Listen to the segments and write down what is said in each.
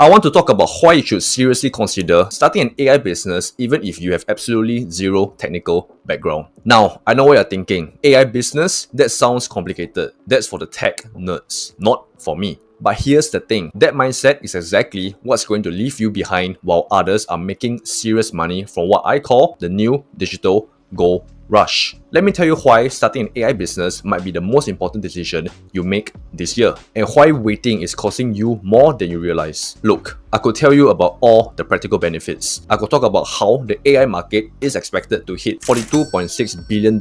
I want to talk about why you should seriously consider starting an AI business even if you have absolutely zero technical background. Now, I know what you're thinking. AI business? That sounds complicated. That's for the tech nerds, not for me. But here's the thing, that mindset is exactly what's going to leave you behind while others are making serious money from what I call the new digital gold rush. Let me tell you why starting an AI business might be the most important decision you make this year, and why waiting is costing you more than you realize. Look, I could tell you about all the practical benefits. I could talk about how the AI market is expected to hit $42.6 billion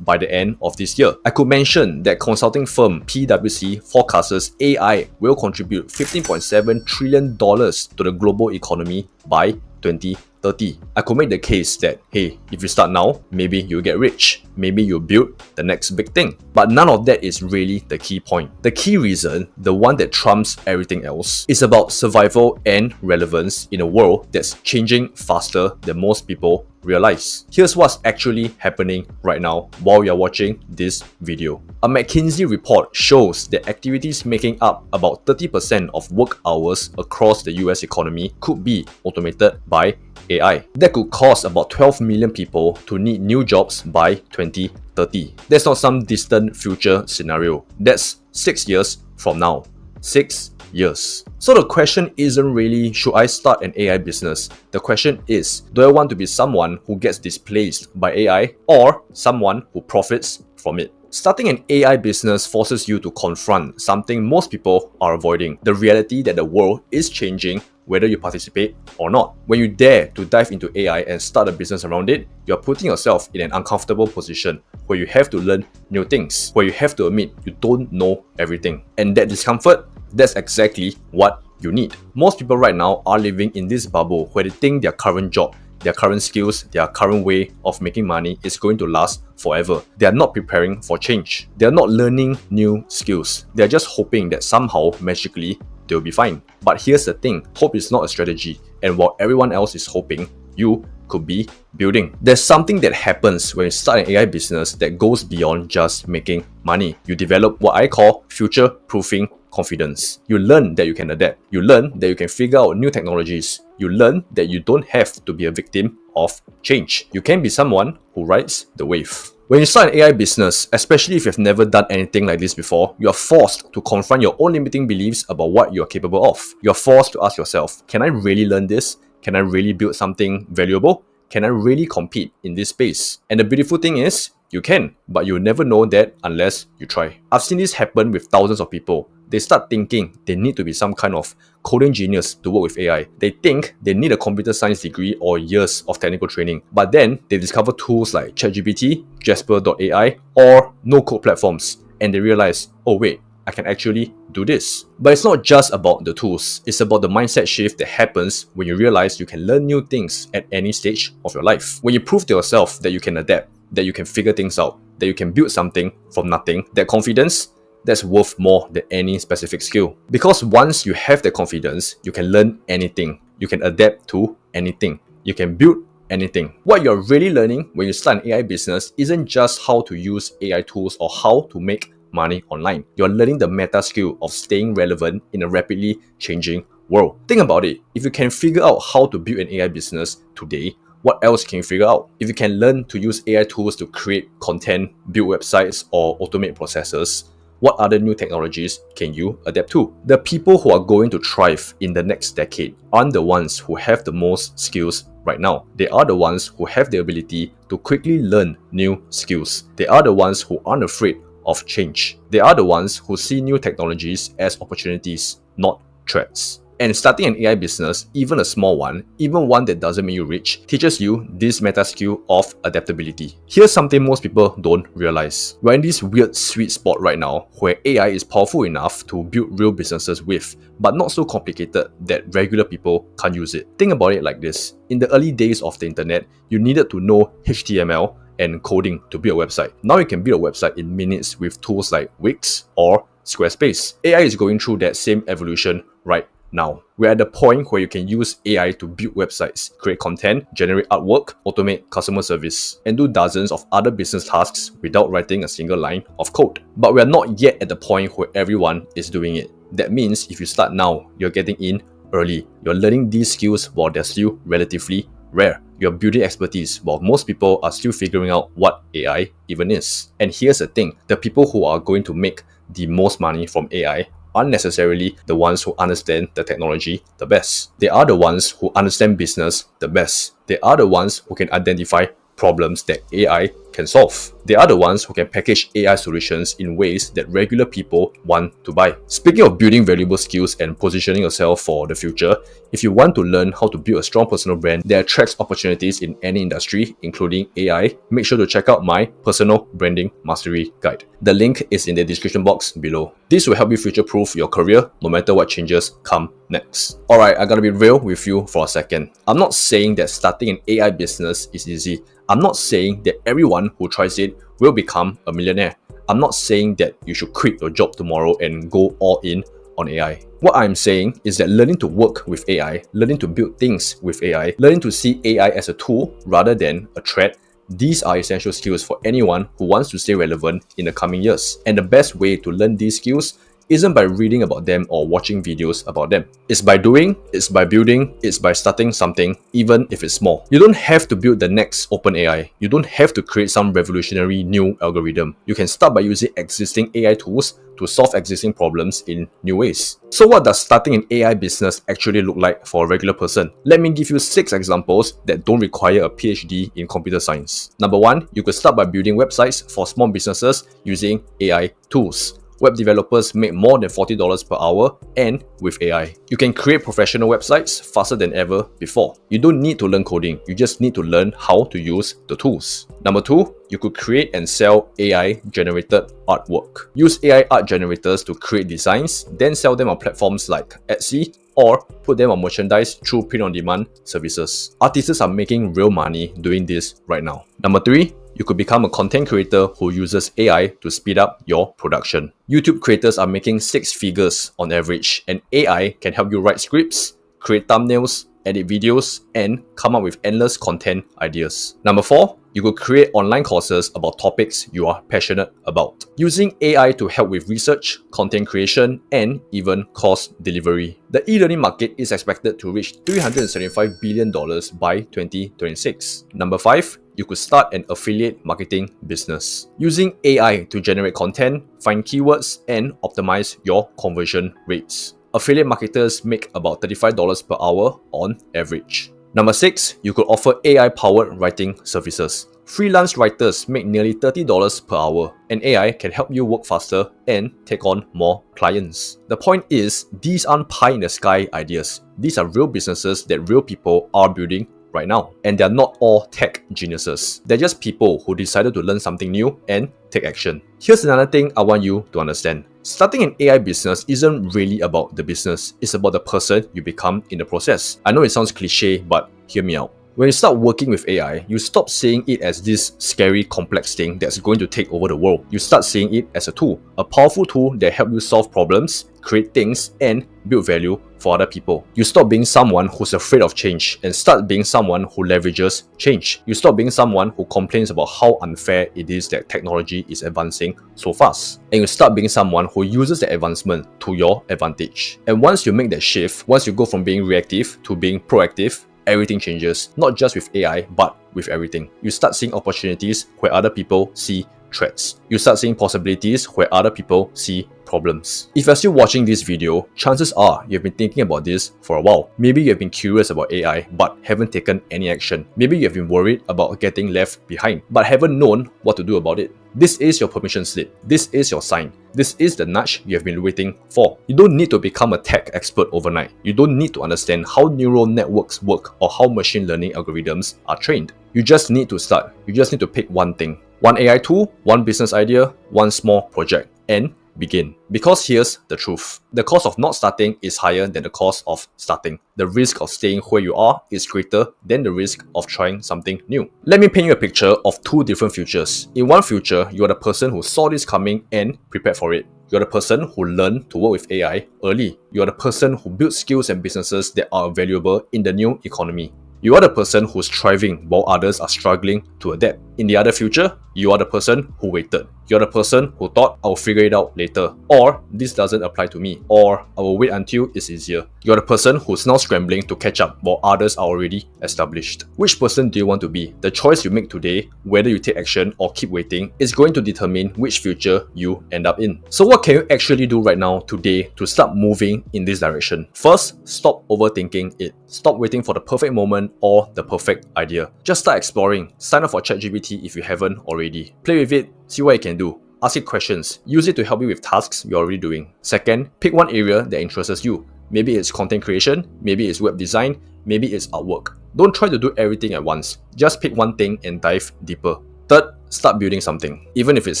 by the end of this year. I could mention that consulting firm PwC forecasts AI will contribute $15.7 trillion to the global economy by 2030. I could make the case that, hey, if you start now, maybe you'll get rich. Maybe you'll build the next big thing. But none of that is really the key point. The key reason, the one that trumps everything else, is about survival and relevance in a world that's changing faster than most people realize. Here's what's actually happening right now while you're watching this video. A McKinsey report shows that activities making up about 30% of work hours across the US economy could be automated by AI. That could cause about 12 million people to need new jobs by 2030. That's not some distant future scenario. That's 6 years from now. 6 years. So the question isn't really, should I start an AI business? The question is, do I want to be someone who gets displaced by AI or someone who profits from it? Starting an AI business forces you to confront something most people are avoiding, the reality that the world is changing whether you participate or not. When you dare to dive into AI and start a business around it, you're putting yourself in an uncomfortable position where you have to learn new things, where you have to admit you don't know everything. And that discomfort, that's exactly what you need. Most people right now are living in this bubble where they think their current job, their current skills, their current way of making money is going to last forever. They are not preparing for change. They are not learning new skills. They are just hoping that somehow, magically, they'll be fine. But here's the thing, hope is not a strategy. And while everyone else is hoping, you could be building. There's something that happens when you start an AI business that goes beyond just making money. You develop what I call future-proofing confidence. You learn that you can adapt. You learn that you can figure out new technologies. You learn that you don't have to be a victim of change. You can be someone who rides the wave. When you start an AI business, especially if you've never done anything like this before, you are forced to confront your own limiting beliefs about what you are capable of. You are forced to ask yourself, can I really learn this? Can I really build something valuable? Can I really compete in this space? And the beautiful thing is, you can, but you'll never know that unless you try. I've seen this happen with thousands of people. They start thinking they need to be some kind of coding genius to work with AI. They think they need a computer science degree or years of technical training. But then they discover tools like ChatGPT, Jasper.ai, or no-code platforms, and they realize, oh wait, I can actually do this. But it's not just about the tools. It's about the mindset shift that happens when you realize you can learn new things at any stage of your life. When you prove to yourself that you can adapt, that you can figure things out, that you can build something from nothing, that confidence, that's worth more than any specific skill. Because once you have that confidence, you can learn anything. You can adapt to anything. You can build anything. What you're really learning when you start an AI business isn't just how to use AI tools or how to make money online. You're learning the meta skill of staying relevant in a rapidly changing world. Think about it. If you can figure out how to build an AI business today, what else can you figure out? If you can learn to use AI tools to create content, build websites, or automate processes, what other new technologies can you adapt to? The people who are going to thrive in the next decade aren't the ones who have the most skills right now. They are the ones who have the ability to quickly learn new skills. They are the ones who aren't afraid of change. They are the ones who see new technologies as opportunities, not threats. And starting an AI business, even a small one, even one that doesn't make you rich, teaches you this meta skill of adaptability. Here's something most people don't realize. We're in this weird sweet spot right now where AI is powerful enough to build real businesses with, but not so complicated that regular people can't use it. Think about it like this. In the early days of the internet, you needed to know HTML and coding to build a website. Now you can build a website in minutes with tools like Wix or Squarespace. AI is going through that same evolution right now. We're at the point where you can use AI to build websites, create content, generate artwork, automate customer service, and do dozens of other business tasks without writing a single line of code. But we're not yet at the point where everyone is doing it. That means if you start now, you're getting in early. You're learning these skills while they're still relatively rare. You're building expertise while most people are still figuring out what AI even is. And here's the thing, the people who are going to make the most money from AI aren't necessarily the ones who understand the technology the best. They are the ones who understand business the best. They are the ones who can identify problems that AI can solve. They are the ones who can package AI solutions in ways that regular people want to buy. Speaking of building valuable skills and positioning yourself for the future, if you want to learn how to build a strong personal brand that attracts opportunities in any industry, including AI, make sure to check out my personal branding mastery guide. The link is in the description box below. This will help you future-proof your career no matter what changes come next. Alright, I gotta be real with you for a second. I'm not saying that starting an AI business is easy. I'm not saying that everyone who tries it will become a millionaire. I'm not saying that you should quit your job tomorrow and go all in on AI. What I'm saying is that learning to work with AI, learning to build things with AI, learning to see AI as a tool rather than a threat, these are essential skills for anyone who wants to stay relevant in the coming years. And the best way to learn these skills isn't by reading about them or watching videos about them. It's by doing, it's by building, it's by starting something, even if it's small. You don't have to build the next OpenAI. You don't have to create some revolutionary new algorithm. You can start by using existing AI tools to solve existing problems in new ways. So what does starting an AI business actually look like for a regular person? Let me give you 6 examples that don't require a PhD in computer science. Number 1, you could start by building websites for small businesses using AI tools. Web developers make more than $40 per hour, and with AI, you can create professional websites faster than ever before. You don't need to learn coding, you just need to learn how to use the tools. Number 2, you could create and sell AI-generated artwork. Use AI art generators to create designs, then sell them on platforms like Etsy, or put them on merchandise through print-on-demand services. Artists are making real money doing this right now. Number 3, you could become a content creator who uses AI to speed up your production. YouTube creators are making 6 figures on average, and AI can help you write scripts, create thumbnails, edit videos, and come up with endless content ideas. Number 4, you could create online courses about topics you are passionate about, using AI to help with research, content creation, and even course delivery. The e-learning market is expected to reach $375 billion by 2026. Number 5, you could start an affiliate marketing business, using AI to generate content, find keywords, and optimize your conversion rates. Affiliate marketers make about $35 per hour on average. Number 6, you could offer AI-powered writing services. Freelance writers make nearly $30 per hour, and AI can help you work faster and take on more clients. The point is, these aren't pie-in-the-sky ideas. These are real businesses that real people are building right now. And they're not all tech geniuses. They're just people who decided to learn something new and take action. Here's another thing I want you to understand. Starting an AI business isn't really about the business, it's about the person you become in the process. I know it sounds cliche, but hear me out. When you start working with AI, you stop seeing it as this scary, complex thing that's going to take over the world. You start seeing it as a tool, a powerful tool that helps you solve problems, create things, and build value for other people. You stop being someone who's afraid of change and start being someone who leverages change. You stop being someone who complains about how unfair it is that technology is advancing so fast. And you start being someone who uses the advancement to your advantage. And once you make that shift, once you go from being reactive to being proactive, everything changes, not just with AI, but with everything. You start seeing opportunities where other people see threats. You start seeing possibilities where other people see problems. If you're still watching this video, chances are you've been thinking about this for a while. Maybe you've been curious about AI, but haven't taken any action. Maybe you've been worried about getting left behind, but haven't known what to do about it. This is your permission slip. This is your sign. This is the nudge you have been waiting for. You don't need to become a tech expert overnight. You don't need to understand how neural networks work or how machine learning algorithms are trained. You just need to start. You just need to pick one thing. One AI tool, one business idea, one small project, and begin. Because here's the truth. The cost of not starting is higher than the cost of starting. The risk of staying where you are is greater than the risk of trying something new. Let me paint you a picture of 2 different futures. In one future, you are the person who saw this coming and prepared for it. You're the person who learned to work with AI early. You're the person who built skills and businesses that are valuable in the new economy. You are the person who's thriving while others are struggling to adapt. In the other future, you are the person who waited. You're the person who thought I'll figure it out later, or this doesn't apply to me, or I will wait until it's easier. You're the person who's now scrambling to catch up while others are already established. Which person do you want to be? The choice you make today, whether you take action or keep waiting, is going to determine which future you end up in. So what can you actually do right now, today, to start moving in this direction? First, stop overthinking it. Stop waiting for the perfect moment or the perfect idea. Just start exploring. Sign up for ChatGPT if you haven't already. Play with it, see what it can do. Ask it questions. Use it to help you with tasks you're already doing. Second, pick one area that interests you. Maybe it's content creation, maybe it's web design, maybe it's artwork. Don't try to do everything at once. Just pick one thing and dive deeper. Third, start building something, even if it's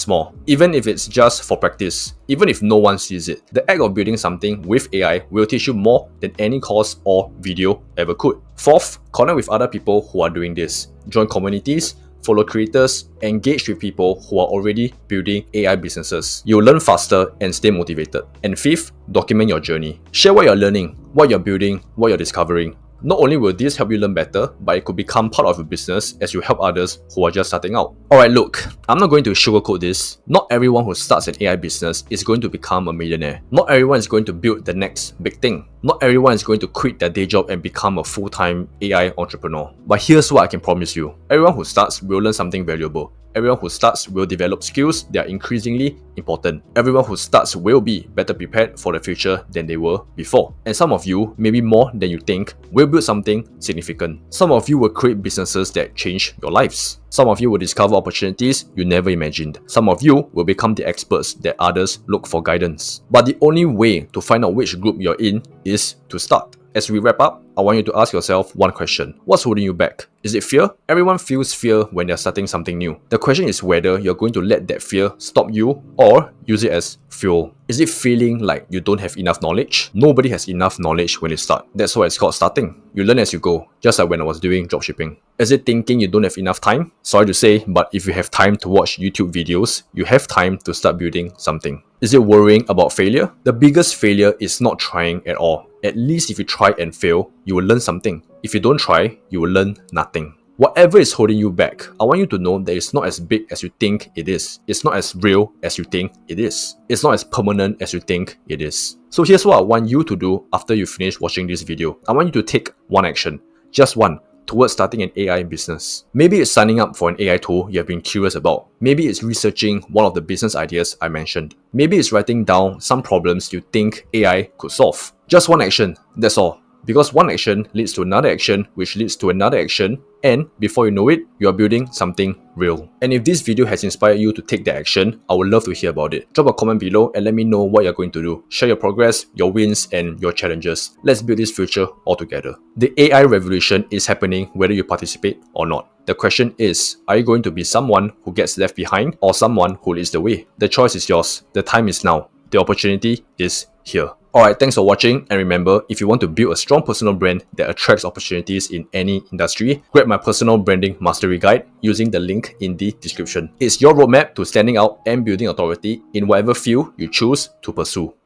small, even if it's just for practice, even if no one sees it. The act of building something with AI will teach you more than any course or video ever could. Fourth, connect with other people who are doing this. Join communities, follow creators, engage with people who are already building AI businesses. You'll learn faster and stay motivated. And fifth, document your journey. Share what you're learning, what you're building, what you're discovering. Not only will this help you learn better, but it could become part of your business as you help others who are just starting out. Alright, look, I'm not going to sugarcoat this. Not everyone who starts an AI business is going to become a millionaire. Not everyone is going to build the next big thing. Not everyone is going to quit their day job and become a full-time AI entrepreneur. But here's what I can promise you. Everyone who starts will learn something valuable. Everyone who starts will develop skills that are increasingly important. Everyone who starts will be better prepared for the future than they were before. And some of you, maybe more than you think, will build something significant. Some of you will create businesses that change your lives. Some of you will discover opportunities you never imagined. Some of you will become the experts that others look for guidance. But the only way to find out which group you're in is to start. As we wrap up, I want you to ask yourself one question. What's holding you back? Is it fear? Everyone feels fear when they're starting something new. The question is whether you're going to let that fear stop you or use it as fuel. Is it feeling like you don't have enough knowledge? Nobody has enough knowledge when they start. That's why it's called starting. You learn as you go, just like when I was doing dropshipping. Is it thinking you don't have enough time? Sorry to say, but if you have time to watch YouTube videos, you have time to start building something. Is it worrying about failure? The biggest failure is not trying at all. At least if you try and fail, you will learn something. If you don't try, you will learn nothing. Whatever is holding you back, I want you to know that it's not as big as you think it is. It's not as real as you think it is. It's not as permanent as you think it is. So here's what I want you to do after you finish watching this video. I want you to take one action, just one, towards starting an AI business. Maybe it's signing up for an AI tool you have been curious about. Maybe it's researching one of the business ideas I mentioned. Maybe it's writing down some problems you think AI could solve. Just one action, that's all. Because one action leads to another action, which leads to another action, and before you know it, you are building something real. And if this video has inspired you to take that action, I would love to hear about it. Drop a comment below and let me know what you're going to do. Share your progress, your wins, and your challenges. Let's build this future all together. The AI revolution is happening whether you participate or not. The question is, are you going to be someone who gets left behind or someone who leads the way? The choice is yours. The time is now. The opportunity is here. Alright, thanks for watching, and remember, if you want to build a strong personal brand that attracts opportunities in any industry, grab my personal branding mastery guide using the link in the description. It's your roadmap to standing out and building authority in whatever field you choose to pursue.